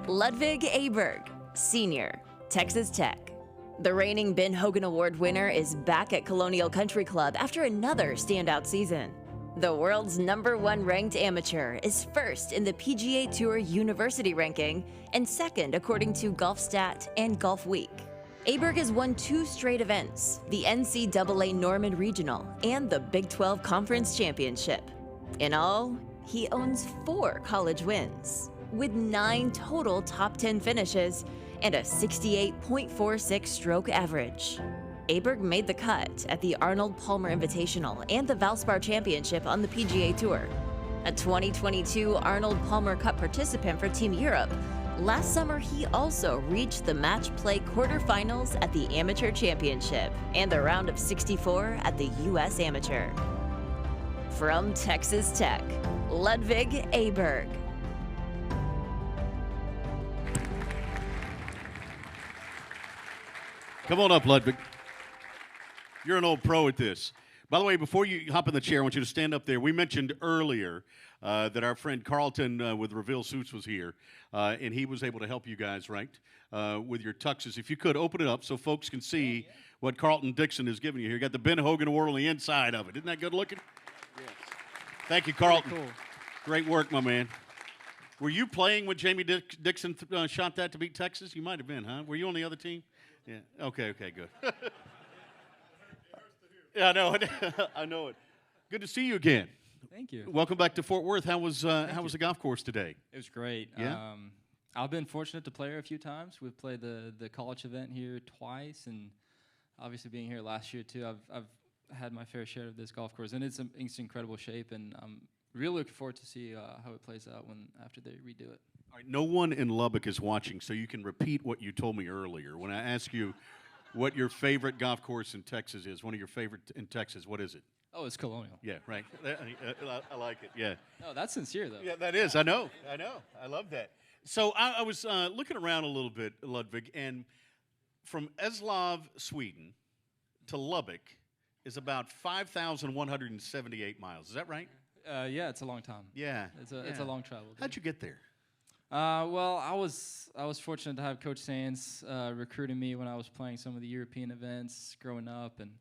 Ludvig Aberg, Senior, Texas Tech. The reigning Ben Hogan Award winner is back at Colonial Country Club after another standout season. The world's #1 ranked amateur is first in the PGA Tour University ranking and second according to GolfStat and Golf Week. Aberg has won 2 straight events, the NCAA Norman Regional and the Big 12 Conference Championship. In all, he owns 4 college wins, with 9 total top 10 finishes and a 68.46 stroke average. Aberg made the cut at the Arnold Palmer Invitational and the Valspar Championship on the PGA Tour. A 2022 Arnold Palmer Cup participant for Team Europe, last summer he also reached the match play quarterfinals at the Amateur Championship and the round of 64 at the U.S. Amateur. From Texas Tech, Ludvig Aberg. Come on up, Ludvig. You're an old pro at this. By the way, before you hop in the chair, I want you to stand up there. We mentioned earlier that our friend Carlton with Reveal Suits was here, and he was able to help you guys, right, with your tuxes. If you could, open it up so folks can see what Carlton Dixon is giving you here. You got the Ben Hogan Award on the inside of it. Isn't that good looking? Yes. Thank you, Carlton. Cool. Great work, my man. Were you playing when Jamie Dixon shot that to beat Texas? You might have been, huh? Were you on the other team? Yeah. Okay, good. Yeah, I know it. I know it. Good to see you again. Thank you. Welcome back to Fort Worth. How was the golf course today? It was great. Yeah? I've been fortunate to play here a few times. We've played the college event here twice, and obviously being here last year too, I've had my fair share of this golf course, and it's in incredible shape, and I'm really looking forward to see how it plays out after they redo it. All right, no one in Lubbock is watching, so you can repeat what you told me earlier. When I asked you what your favorite golf course in Texas is, one of your favorite in Texas, what is it? Oh, it's Colonial. Yeah, right. I like it, yeah. No, that's sincere, though. Yeah, that is. I know. I love that. So I was looking around a little bit, Ludvig, and from Eslöv, Sweden, to Lubbock is about 5,178 miles. Is that right? Yeah, it's a long time. Yeah. It's a long travel. How'd you get there? Well, I was fortunate to have Coach Sands recruiting me when I was playing some of the European events growing up, and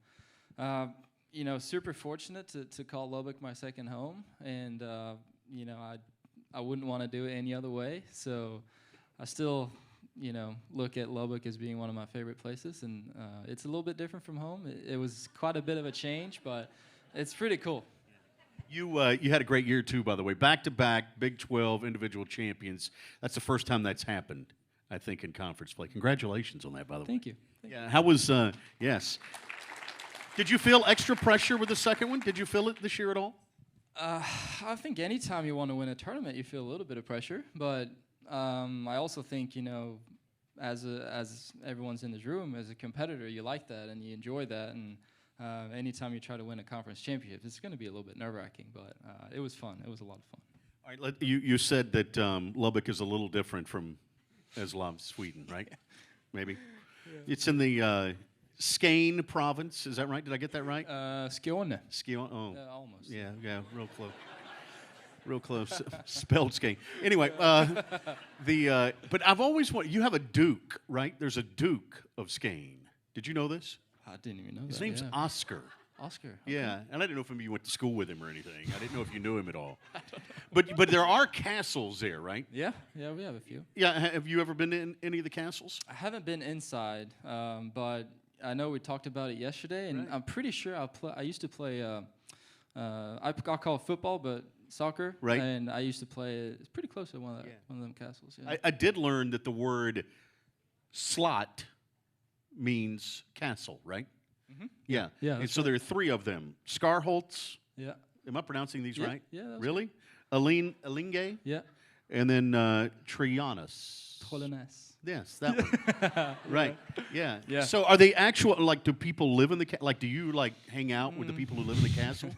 super fortunate to call Lubbock my second home, and I wouldn't want to do it any other way. So I still look at Lubbock as being one of my favorite places, and it's a little bit different from home. It was quite a bit of a change, but it's pretty cool. You had a great year, too, by the way. Back-to-back Big 12 individual champions. That's the first time that's happened, I think, in conference play. Congratulations on that, by the way. Thank you. Yeah. How was, yes. Did you feel extra pressure with the second one? Did you feel it this year at all? I think anytime you want to win a tournament, you feel a little bit of pressure. But I also think, as everyone's in this room, as a competitor, you like that and you enjoy that. And anytime you try to win a conference championship, it's going to be a little bit nerve-wracking, but it was fun. It was a lot of fun. All right, you said that Lubbock is a little different from Eslöv, Sweden, right? Maybe. Yeah. It's in the Skane province. Is that right? Did I get that right? Skåne. Skåne. Oh, almost. Yeah, real close. Real close. Spelled Skane. Anyway, but I've always wanted. You have a Duke, right? There's a Duke of Skane. Did you know this? I didn't even know that. His name's Oscar. Oscar. Okay. Yeah, and I didn't know if you went to school with him or anything. I didn't know if you knew him at all. But there are castles there, right? Yeah, we have a few. Yeah, have you ever been in any of the castles? I haven't been inside, but I know we talked about it yesterday, and I'm pretty sure I used to play. I call it football, but soccer. Right. And I used to play. It's pretty close to one of them castles. Yeah. I did learn that the word slot means castle, right? Mm-hmm. Yeah. Yeah. And so there are 3 of them. Skarholts. Yeah. Am I pronouncing these right? Yeah. Really? Alinge. Yeah. And then Trianus. Trollones. Yes, that one. Right. Yeah. Yeah. So are they actual, do people live in the, do you, hang out with the people who live in the castle?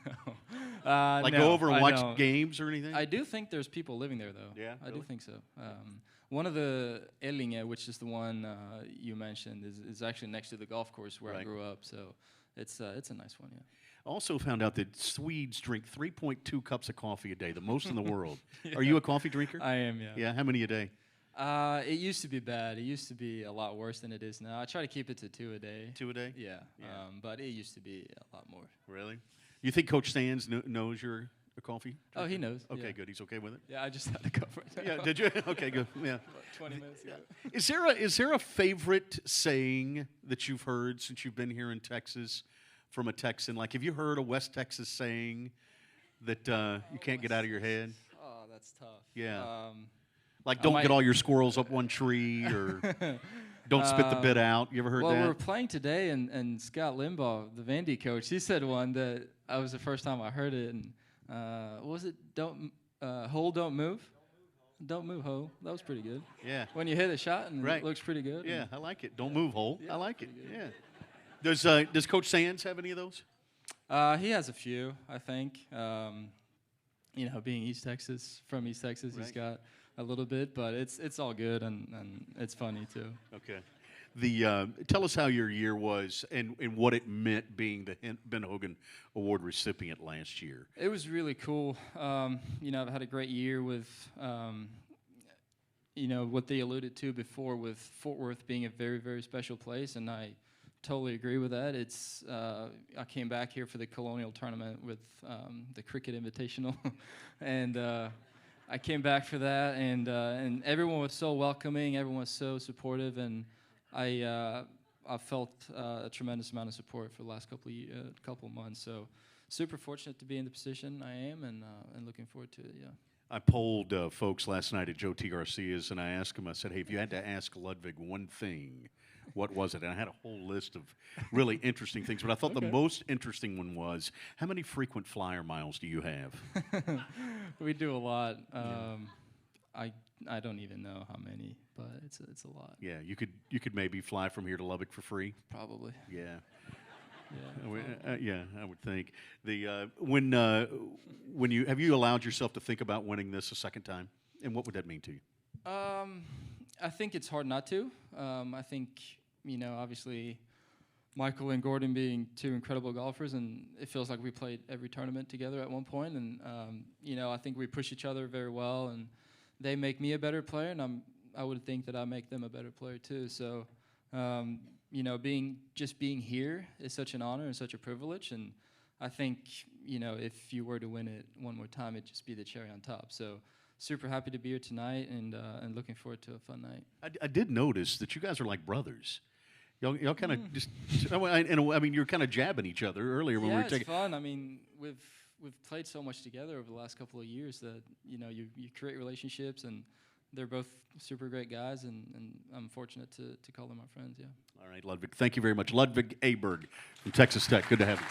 No. Go over and I watch don't. games or anything? I do think there's people living there, though. Yeah, I really? do think so. One of the Ellinge, which is the one you mentioned, is actually next to the golf course where I grew up. So it's a nice one, yeah. Also found out that Swedes drink 3.2 cups of coffee a day, the most in the world. Yeah. Are you a coffee drinker? I am, yeah. Yeah, how many a day? It used to be bad. It used to be a lot worse than it is now. I try to keep it to 2 a day. 2 a day? Yeah. But it used to be a lot more. Really? You think Coach Sands knows you're a coffee drinker? Oh, he knows. Okay, yeah. good. He's okay with it? Yeah, I just had to go right now. Yeah, did you? Okay, good. Yeah. About 20 minutes ago. Is there a favorite saying that you've heard since you've been here in Texas from a Texan? Like, have you heard a West Texas saying that you can't get out of your head? Oh, that's tough. Yeah. Like, don't get all your squirrels up one tree, or don't spit the bit out. You ever heard that? Well, we're playing today, and Scott Limbaugh, the Vandy coach, he said one that was the first time I heard it. And what was it? Don't hole, don't move. Don't move, ho. That was pretty good. Yeah. When you hit a shot and Right. it looks pretty good. Yeah, I like it. Don't move, hole. Yeah, I like it. pretty Yeah. Does Coach Sands have any of those? He has a few, I think. Being East Texas, from East Texas, Right. he's got a little bit, but it's all good and it's funny too. Okay. Tell us how your year was and what it meant being the Ben Hogan Award recipient last year. It was really cool. I've had a great year with, what they alluded to before with Fort Worth being a very, very special place, and I totally agree with that. I came back here for the Colonial Tournament with the Cricket Invitational, and I came back for that, and everyone was so welcoming, everyone was so supportive, and I felt a tremendous amount of support for the last couple of months. So super fortunate to be in the position I am, and looking forward to it. Yeah. I polled folks last night at Joe T. Garcia's, and I asked them, I said, hey, if you had to ask Ludvig one thing, what was it? And I had a whole list of really interesting things, but I thought the most interesting one was, how many frequent flyer miles do you have? We do a lot. I don't even know how many, but it's a lot. Yeah, you could maybe fly from here to Lubbock for free. Probably. Yeah. Yeah. I would think. When have you allowed yourself to think about winning this a second time, and what would that mean to you? I think it's hard not to. I think obviously Michael and Gordon being two incredible golfers, and it feels like we played every tournament together at one point, and I think we push each other very well, and they make me a better player, and I would think that I make them a better player too. So being here is such an honor and such a privilege, and I think if you were to win it one more time, it'd just be the cherry on top. So super happy to be here tonight, and looking forward to a fun night. I did notice that you guys are like brothers. Y'all kind of just, I mean, you were kind of jabbing each other earlier when we were taking. It's fun. I mean, we've played so much together over the last couple of years that you create relationships, and they're both super great guys, and I'm fortunate to call them my friends. Yeah. All right, Ludvig. Thank you very much, Ludvig Aberg from Texas Tech. Good to have you.